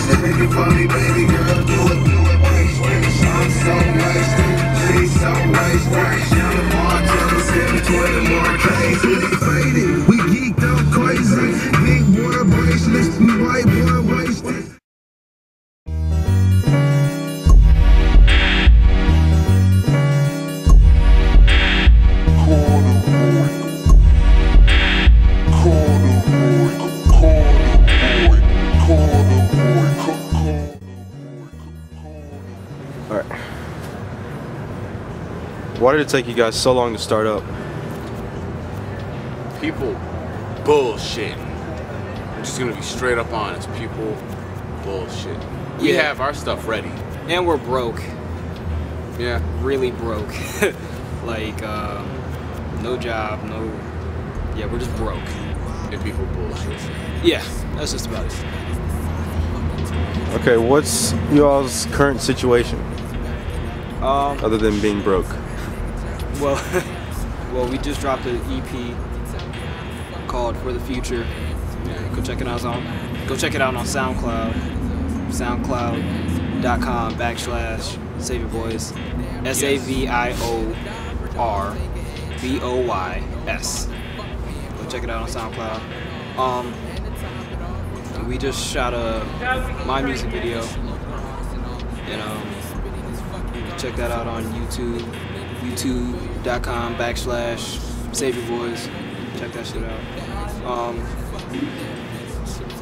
Make it for me, baby girl, do it, I'm so wasted, she's so wasted. The bartender's getting 20 more cases. Faded, we geeked out crazy. Big water bracelets, we white boy wasted. Why did it take you guys so long to start up? People bullshit. I'm just gonna be straight up honest. People bullshit. We have our stuff ready. And we're broke. Yeah. Really broke. Like, no job, no... Yeah, we're just broke. And people bullshit. Yeah, that's just about it. Okay, what's y'all's current situation? Other than being broke? Well, we just dropped an EP called For the Future. Go check it out on SoundCloud. SoundCloud.com/SaviorBoys. SaviorBoys. Go check it out on SoundCloud. We just shot my music video, and check that out on YouTube. YouTube.com/SaviorBoys. Check that shit out.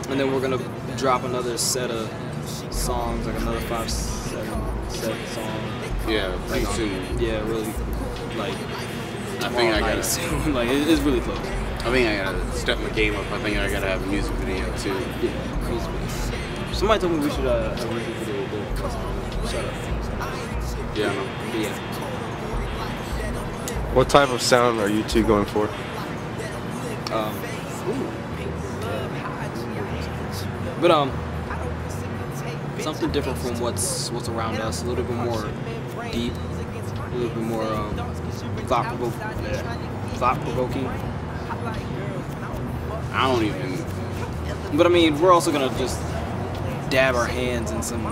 And then we're gonna drop another set of songs, like another 5-7 songs. Yeah, pretty soon. Yeah, really, like. I think I gotta. Like it's really close. I think I gotta step my game up. I think I gotta have a music video too. Yeah, music video. Somebody told me we should have a music video. Shut up. Yeah. Yeah. What type of sound are you two going for? Something different from what's around us. A little bit more deep, a little bit more thought-provoking. I don't even. But I mean, we're also gonna just dab our hands in some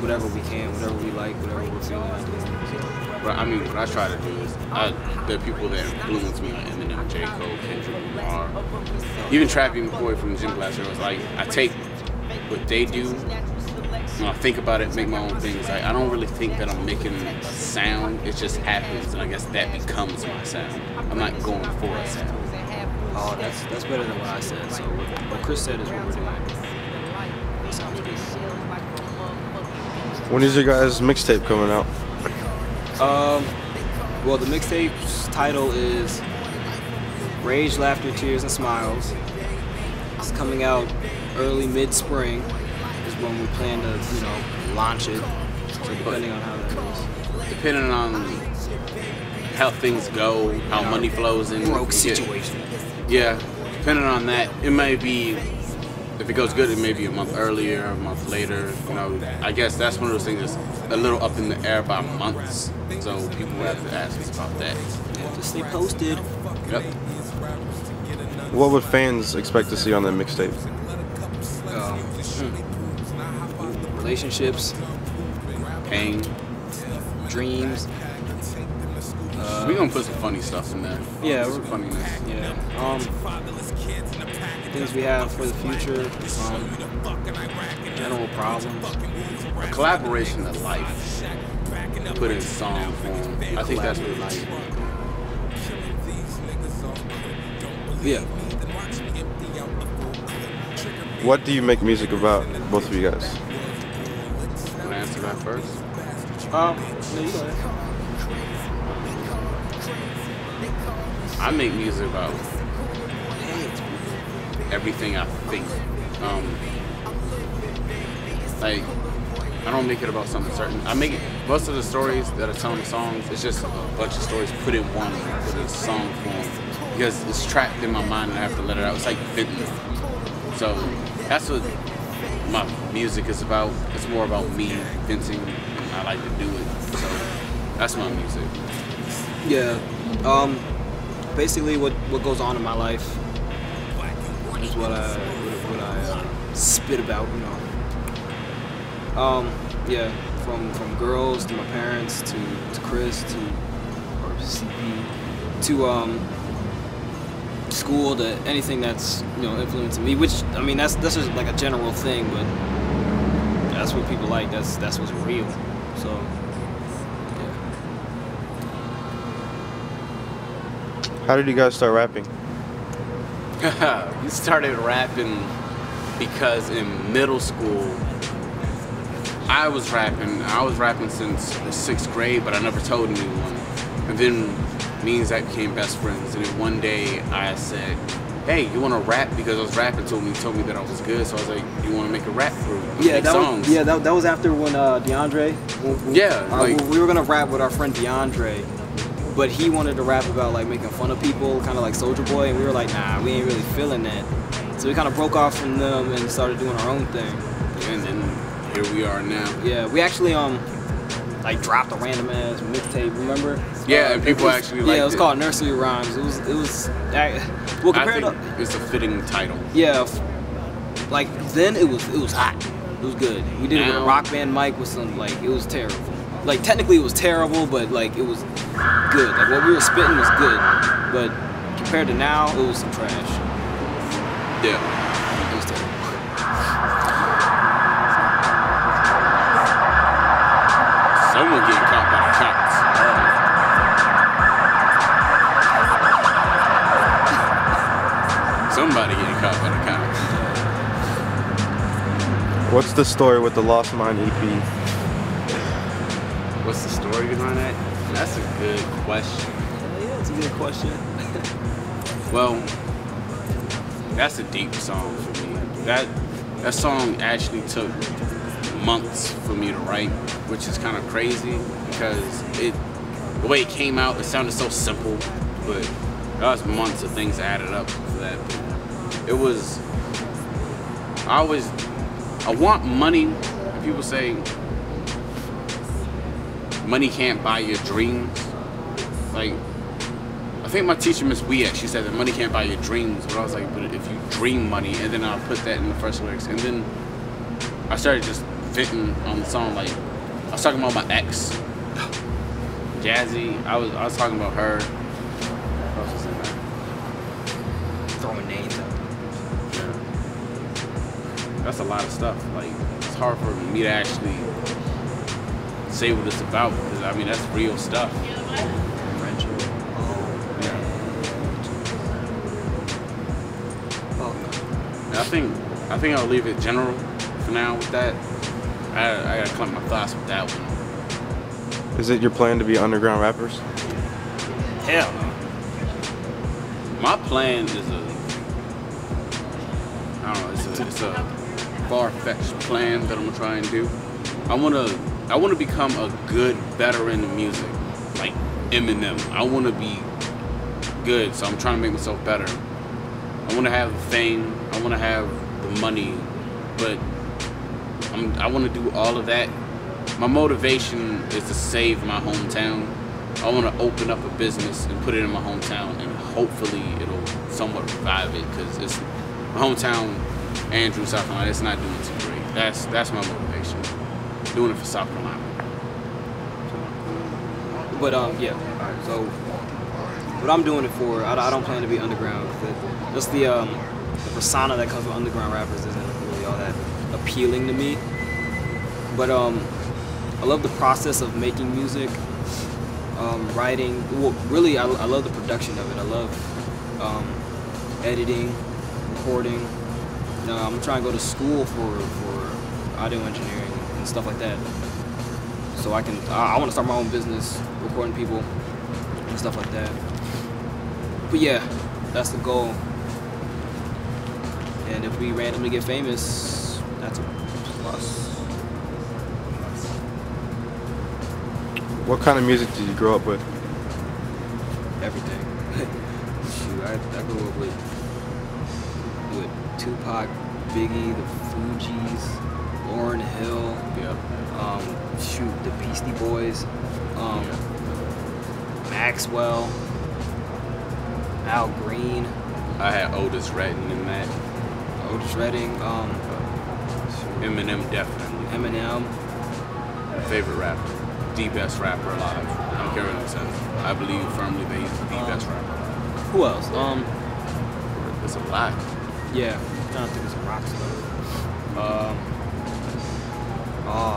whatever we can, whatever we like, whatever we're feeling. But I mean, what I try to do is, there are people that influence me on Eminem, J. Cole, Kendrick Lamar, even Trapping Boy from Gym Class Heroes. Like, I take what they do, and I think about it, make my own things. Like, I don't really think that I'm making a sound. It just happens, and I guess that becomes my sound. I'm not going for a sound. Oh, that's better than what I said. So what Chris said is what we're doing. That sounds good. When is your guys' mixtape coming out? Well, the mixtape's title is Rage, Laughter, Tears, and Smiles. It's coming out early mid-spring is when we plan to, launch it. So depending on how that goes. Depending on how things go, how money flows in. Broke situation. Yeah, depending on that, it may be, if it goes good, it may be a month earlier, a month later. I guess that's one of those things that's a little up in the air by months. So people have to ask us about that. Yeah, just stay posted. Yep. What would fans expect to see on that mixtape? Relationships, Pain, dreams. We're gonna put some funny stuff in there. Yeah, some funniness. Yeah. Things we have for the future. General problems. A collaboration of life put in song form. I think that's what life. Yeah. What do you make music about, both of you guys? Can I answer that first? No, you go ahead. I make music about everything I think. Like, I don't make it about something certain. I make it, most of the stories that are telling the songs, it's just a bunch of stories put in one, put in song form. Because it's trapped in my mind and I have to let it out. It's like venting. So that's what my music is about. It's more about me venting, and I like to do it. So that's my music. Yeah. Basically what goes on in my life is what I spit about, Yeah, from girls to my parents to Chris to or CP to school to anything that's influencing me. Which I mean that's just like a general thing, but that's what people like. That's what's real. So yeah. How did you guys start rapping? We started rapping because in middle school I was rapping since the 6th grade, but I never told anyone. And then me and Zach became best friends, and then one day I said, hey, you want to rap? Because I was rapping to him, he told me that I was good, so I was like, you want to make a rap group? Yeah, songs. That was after when DeAndre. We were gonna rap with our friend DeAndre, but he wanted to rap about like making fun of people, kind of like Soulja Boy, and we were like, nah, we ain't really feeling that. So we kind of broke off from them and started doing our own thing. And then here we are now. Yeah, we actually like dropped a random ass mixtape, remember? Yeah, and people actually liked it. Yeah, it was called Nursery Rhymes. It was well, compared to, it's a fitting title. Yeah, like then it was hot. It was good. We did it with a rock band mic with some it was terrible. Like technically it was terrible, but like it was good. Like what we were spitting was good, but compared to now, it was some trash. Yeah, it was terrible. Someone getting caught by the cops. Somebody getting caught by the cops. What's the story with the Lost Mind EP? What's the story behind that? That's a good question. Yeah, it's a good question. Well, that's a deep song for me. That song actually took months for me to write, which is kind of crazy because the way it came out, it sounded so simple, but that was months of things added up for that. It was, I want money. And people say money can't buy your dreams. Like, I think my teacher, Miss Weat, she said that money can't buy your dreams, but I was like, but if you dream money, and then I'll put that in the first lyrics, and then I started just fitting on the song. Like, I was talking about my ex, Jazzy. I was talking about her. What else was in there? Throwing names out. Yeah. That's a lot of stuff. Like, it's hard for me to actually say what it's about because I mean that's real stuff. Friendship. Yeah. Oh. I think I'll leave it general for now with that. I gotta collect my thoughts with that one. Is it your plan to be underground rappers? Hell no. My plan is it's a far-fetched plan that I'm gonna try and do. I wanna become a good veteran in music, like Eminem. I wanna be good, so I'm trying to make myself better. I wanna have the fame, I wanna have the money, but I wanna do all of that. My motivation is to save my hometown. I wanna open up a business and put it in my hometown, and hopefully it'll somewhat revive it, because it's my hometown, Andrew, South Carolina, it's not doing too great. That's my motivation. Doing it for South Carolina. But yeah. So what I'm doing it for, I don't plan to be underground. Just the persona that comes with underground rappers isn't really all that appealing to me. But I love the process of making music, writing. Well, really, I love the production of it. I love editing, recording. I'm trying to go to school for audio engineering and stuff like that. So I want to start my own business, recording people and stuff like that. But yeah, that's the goal. And if we randomly get famous, that's a plus. What kind of music did you grow up with? Everything. Shoot, I grew up with Tupac, Biggie, the Fugees, Lauryn Hill. Yeah. Shoot, the Beastie Boys. Maxwell. Al Green. I had Otis Redding in that. Otis Redding. Eminem, definitely. Eminem. Favorite rapper. The best rapper alive. I don't care what it says. I believe firmly that he's the best rapper alive. Who else? It's a lot. Yeah. I don't think it's a rock star.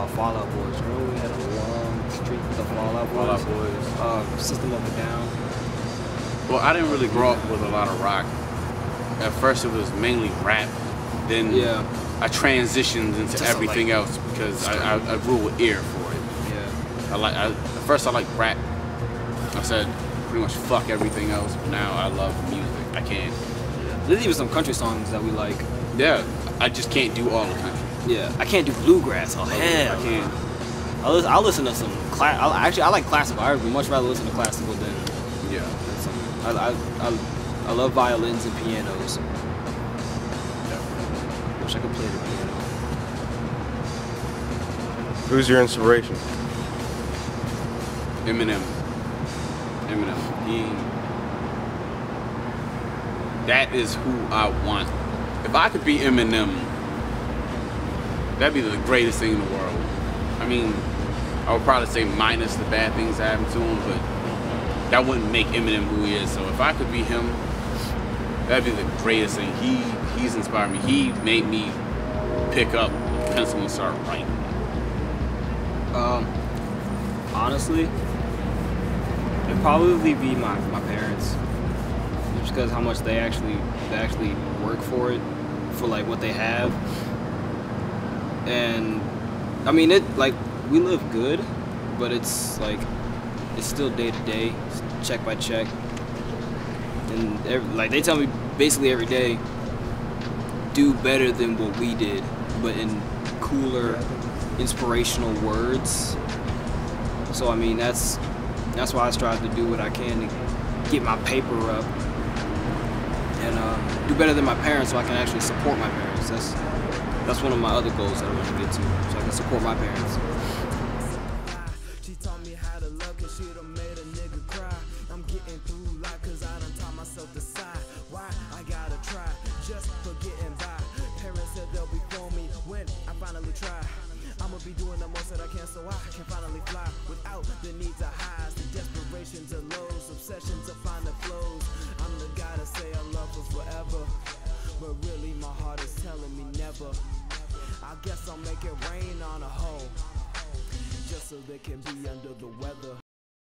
Fall Out Boys. Remember we had a long streak with the Fall Out Boys? Fall Out Boys. System of a Down. Well, I didn't really grow up with a lot of rock. At first it was mainly rap. Then I transitioned into Just everything like else because I grew an ear for it. Yeah. At first I liked rap. I said pretty much fuck everything else, but now I love music. I can't. There's even some country songs that we like. Yeah, I just can't do all the country. Yeah, I can't do bluegrass. Oh hell, I can't. I'll listen to some I like classical. I would much rather listen to classical than I love violins and pianos. Wish I could play the piano. Who's your inspiration? Eminem. That is who I want. If I could be Eminem, that'd be the greatest thing in the world. I mean, I would probably say minus the bad things that happened to him, but that wouldn't make Eminem who he is. So if I could be him, that'd be the greatest thing. He's inspired me. He made me pick up a pencil and start writing. Honestly, it'd probably be my parents. Just because how much they actually work for it, for like what they have. And I mean, we live good, but it's like it's still day to day, check by check, and they tell me basically every day, do better than what we did, but in cooler, inspirational words. So I mean, that's why I strive to do what I can to get my paper up and do better than my parents, so I can actually support my parents. That's one of my other goals that I want to get to, so I can support my parents. She taught me how to love, cause she done made a nigga cry. I'm getting through life cause I done taught myself to sigh. Why? I gotta try, just for getting by. Parents said they'll be for me when I finally try. I'ma be doing the most that I can so I can finally fly without the need to hide, the desperation to lows, obsession to find the flows. I'm the guy to say I love her forever, but really my heart is telling me never. I guess I'll make it rain on a hoe, just so they can be under the weather.